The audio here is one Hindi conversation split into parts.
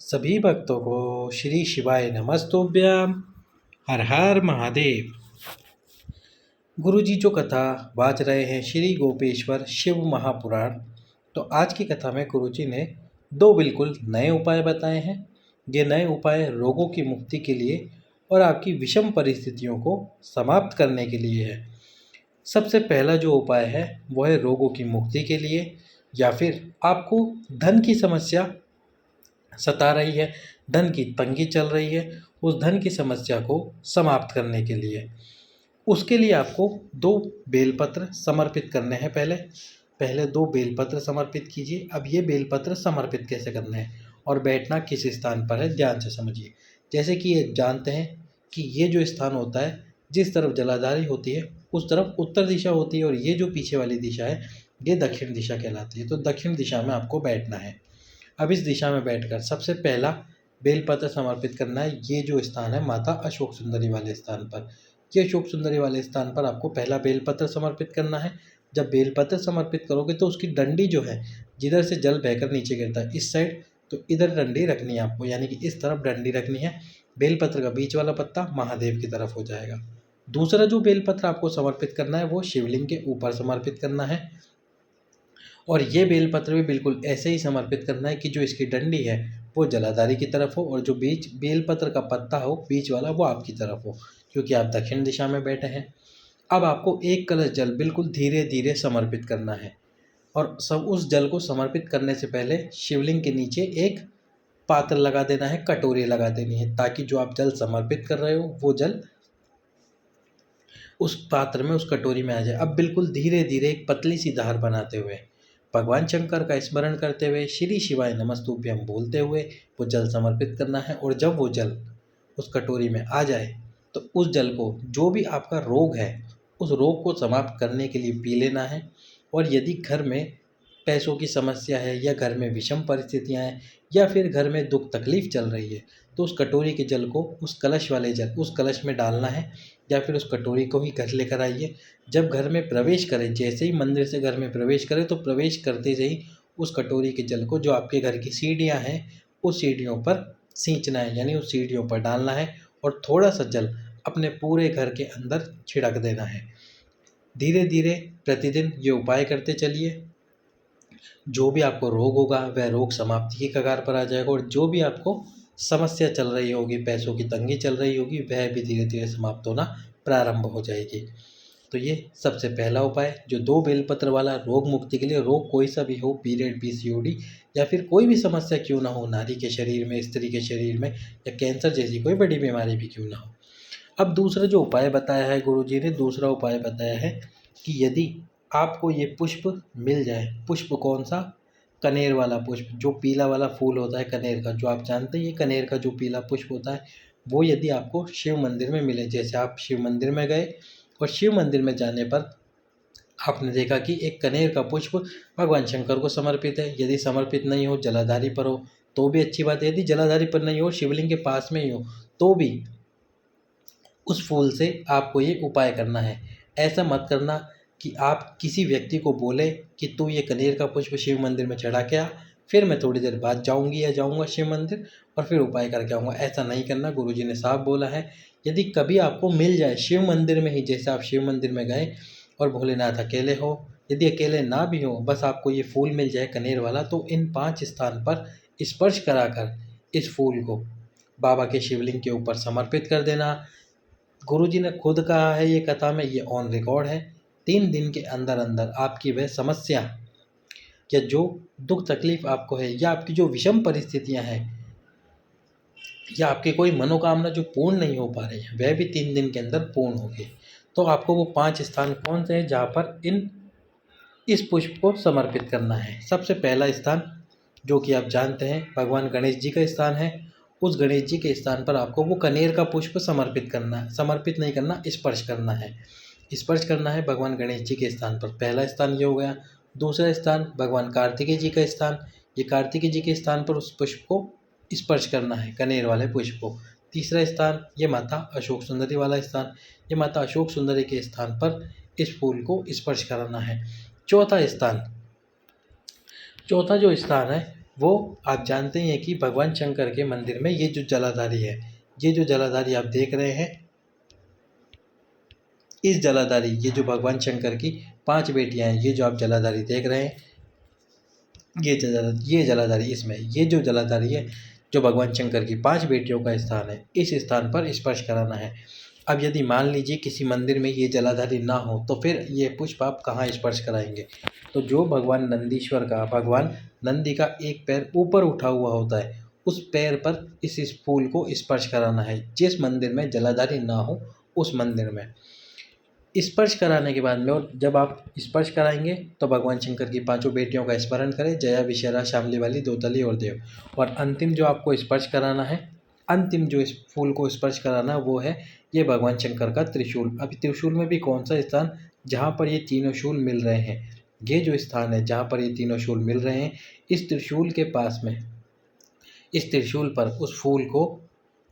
सभी भक्तों को श्री शिवाय नमस्तुभ्यम। हर हर महादेव। गुरुजी जो कथा बाज रहे हैं श्री गोपेश्वर शिव महापुराण। तो आज की कथा में गुरुजी ने दो बिल्कुल नए उपाय बताए हैं। ये नए उपाय रोगों की मुक्ति के लिए और आपकी विषम परिस्थितियों को समाप्त करने के लिए है। सबसे पहला जो उपाय है वह है रोगों की मुक्ति के लिए, या फिर आपको धन की समस्या सता रही है, धन की तंगी चल रही है, उस धन की समस्या को समाप्त करने के लिए। उसके लिए आपको दो बेलपत्र समर्पित करने हैं। पहले दो बेलपत्र समर्पित कीजिए। अब ये बेलपत्र समर्पित कैसे करने हैं और बैठना किस स्थान पर है, ध्यान से समझिए। जैसे कि ये जानते हैं कि ये जो स्थान होता है, जिस तरफ जलाधारी होती है उस तरफ उत्तर दिशा होती है, और ये जो पीछे वाली दिशा है ये दक्षिण दिशा कहलाती है। तो दक्षिण दिशा में आपको बैठना है। अब इस दिशा में बैठकर सबसे पहला बेलपत्र समर्पित करना है। ये जो स्थान है माता अशोक सुंदरी वाले स्थान पर, ये अशोक सुंदरी वाले स्थान पर आपको पहला बेलपत्र समर्पित करना है। जब बेलपत्र समर्पित करोगे तो उसकी डंडी जो है, जिधर से जल बहकर नीचे गिरता है इस साइड, तो इधर डंडी रखनी है आपको, यानी कि इस तरफ डंडी रखनी है। बेलपत्र का बीच वाला पत्ता महादेव की तरफ हो जाएगा। दूसरा जो बेलपत्र आपको समर्पित करना है वो शिवलिंग के ऊपर समर्पित करना है। और ये बेलपत्र भी बिल्कुल ऐसे ही समर्पित करना है कि जो इसकी डंडी है वो जलाधारी की तरफ हो, और जो बीच बेलपत्र का पत्ता हो बीच वाला वो आपकी तरफ हो, क्योंकि आप दक्षिण दिशा में बैठे हैं। अब आपको एक कलश जल बिल्कुल धीरे धीरे समर्पित करना है, और सब उस जल को समर्पित करने से पहले शिवलिंग के नीचे एक पात्र लगा देना है, कटोरी लगा देनी है, ताकि जो आप जल समर्पित कर रहे हो वो जल उस पात्र में, उस कटोरी में आ जाए। अब बिल्कुल धीरे धीरे एक पतली सी धार बनाते हुए भगवान शंकर का स्मरण करते हुए श्री शिवाय नमस्तुभ्यम बोलते हुए वो जल समर्पित करना है। और जब वो जल उस कटोरी में आ जाए तो उस जल को, जो भी आपका रोग है उस रोग को समाप्त करने के लिए पी लेना है। और यदि घर में पैसों की समस्या है, या घर में विषम परिस्थितियां हैं, या फिर घर में दुख तकलीफ चल रही है, तो उस कटोरी के जल को उस कलश वाले जल उस कलश में डालना है, या फिर उस कटोरी को ही घर लेकर आइए। जब घर में प्रवेश करें, जैसे ही मंदिर से घर में प्रवेश करें तो प्रवेश करते से ही उस कटोरी के जल को जो आपके घर की सीढ़ियाँ हैं उस सीढ़ियों पर सींचना है, यानी उस सीढ़ियों पर डालना है, और थोड़ा सा जल अपने पूरे घर के अंदर छिड़क देना है। धीरे धीरे प्रतिदिन ये उपाय करते चलिए। जो भी आपको रोग होगा वह रोग समाप्ति की कगार पर आ जाएगा, और जो भी आपको समस्या चल रही होगी, पैसों की तंगी चल रही होगी, वह भी धीरे धीरे समाप्त होना प्रारंभ हो जाएगी। तो ये सबसे पहला उपाय जो दो बेलपत्र वाला रोग मुक्ति के लिए, रोग कोई सा भी हो, पीरियड, पीसीओडी, या फिर कोई भी समस्या क्यों ना हो, नारी के शरीर में, स्त्री के शरीर में, या कैंसर जैसी कोई बड़ी बीमारी भी क्यों ना हो। अब दूसरा जो उपाय बताया है गुरुजी ने, दूसरा उपाय बताया है कि यदि आपको ये पुष्प मिल जाए, पुष्प कौन सा, कनेर वाला पुष्प, जो पीला वाला फूल होता है कनेर का, जो आप जानते हैं ये कनेर का जो पीला पुष्प होता है, वो यदि आपको शिव मंदिर में मिले, जैसे आप शिव मंदिर में गए और शिव मंदिर में जाने पर आपने देखा कि एक कनेर का पुष्प भगवान शंकर को समर्पित है, यदि समर्पित नहीं हो, जलाधारी पर हो तो भी अच्छी बात है, यदि जलाधारी पर नहीं हो, शिवलिंग के पास में ही हो, तो भी उस फूल से आपको ये उपाय करना है। ऐसा मत करना कि आप किसी व्यक्ति को बोले कि तू ये कनेर का पुष्प शिव मंदिर में चढ़ा के आ, फिर मैं थोड़ी देर बाद जाऊंगी या जाऊंगा शिव मंदिर और फिर उपाय करके आऊँगा। ऐसा नहीं करना, गुरुजी ने साफ बोला है। यदि कभी आपको मिल जाए शिव मंदिर में ही, जैसे आप शिव मंदिर में गए और भोलेनाथ अकेले हो, यदि अकेले ना भी हो, बस आपको ये फूल मिल जाए कनेर वाला, तो इन 5 स्थान पर स्पर्श कराकर इस फूल को बाबा के शिवलिंग के ऊपर समर्पित कर देना। गुरुजी ने खुद कहा है ये कथा में, ये ऑन रिकॉर्ड है। 3 दिन के अंदर अंदर आपकी वह समस्या या जो दुख तकलीफ आपको है, या आपकी जो विषम परिस्थितियां हैं, या आपकी कोई मनोकामना जो पूर्ण नहीं हो पा रही है, वह भी 3 दिन के अंदर पूर्ण होगी। तो आपको वो 5 स्थान कौन से हैं जहाँ पर इस पुष्प को समर्पित करना है। सबसे पहला स्थान जो कि आप जानते हैं भगवान गणेश जी का स्थान है। उस गणेश जी के स्थान पर आपको वो कनेर का पुष्प समर्पित करना है, समर्पित नहीं करना, स्पर्श करना है। स्पर्श करना है भगवान गणेश जी के स्थान पर। पहला स्थान ये हो गया। दूसरा स्थान भगवान कार्तिकेय जी का स्थान, ये कार्तिकेय जी के स्थान पर उस पुष्प को स्पर्श करना है, कनेर वाले पुष्प को। तीसरा स्थान ये माता अशोक सुंदरी वाला स्थान, ये माता अशोक सुंदरी के स्थान पर इस फूल को स्पर्श कराना है। चौथा स्थान, चौथा जो स्थान है वो आप जानते ही हैं कि भगवान शंकर के मंदिर में ये जो जलाधारी है, ये जो जलाधारी आप देख रहे हैं, इस जलाधारी, ये जो भगवान शंकर की 5 बेटियां हैं, ये जो आप जलाधारी देख रहे हैं, ये जलाधारी, इसमें ये जो जलाधारी है, जो भगवान शंकर की 5 बेटियों का स्थान है, इस स्थान पर स्पर्श कराना है। अब यदि मान लीजिए किसी मंदिर में ये जलाधारी ना हो, तो फिर ये पुष्प आप कहाँ स्पर्श कराएंगे? तो जो भगवान नंदीश्वर का, भगवान नंदी का एक पैर ऊपर उठा हुआ होता है, उस पैर पर इस फूल को स्पर्श कराना है। जिस मंदिर में जलाधारी ना हो, उस मंदिर में स्पर्श कराने के बाद में, और जब आप स्पर्श कराएंगे तो भगवान शंकर की 5 बेटियों का स्मरण करें, जया, विशरा, शामली वाली, दौतली और देव। और अंतिम जो आपको स्पर्श कराना है, अंतिम जो इस फूल को स्पर्श कराना है, वो है ये भगवान शंकर का त्रिशूल। अभी त्रिशूल में भी कौन सा स्थान, जहाँ पर ये तीनों शूल मिल रहे हैं, ये जो स्थान है जहाँ पर ये तीनों शूल मिल रहे हैं, इस त्रिशूल के पास में, इस त्रिशूल पर उस फूल को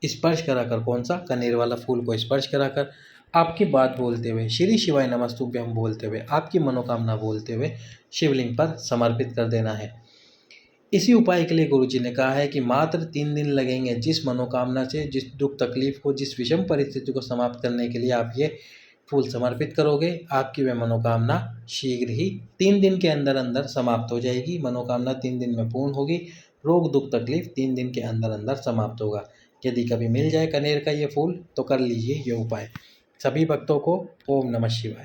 स्पर्श कराकर, कौन सा, कनेर वाला फूल को स्पर्श कराकर, आपकी बात बोलते हुए, श्री शिवाय नमस्तुभ्यम बोलते हुए, आपकी मनोकामना बोलते हुए शिवलिंग पर समर्पित कर देना है। इसी उपाय के लिए गुरुजी ने कहा है कि मात्र 3 दिन लगेंगे। जिस मनोकामना से, जिस दुख तकलीफ को, जिस विषम परिस्थिति को समाप्त करने के लिए आप ये फूल समर्पित करोगे, आपकी वह मनोकामना शीघ्र ही 3 दिन के अंदर अंदर समाप्त हो जाएगी। मनोकामना 3 दिन में पूर्ण होगी। रोग दुख तकलीफ 3 दिन के अंदर अंदर समाप्त होगा। यदि कभी मिल जाए कनेर का ये फूल, तो कर लीजिए ये उपाय। सभी भक्तों को ओम नमः शिवाय।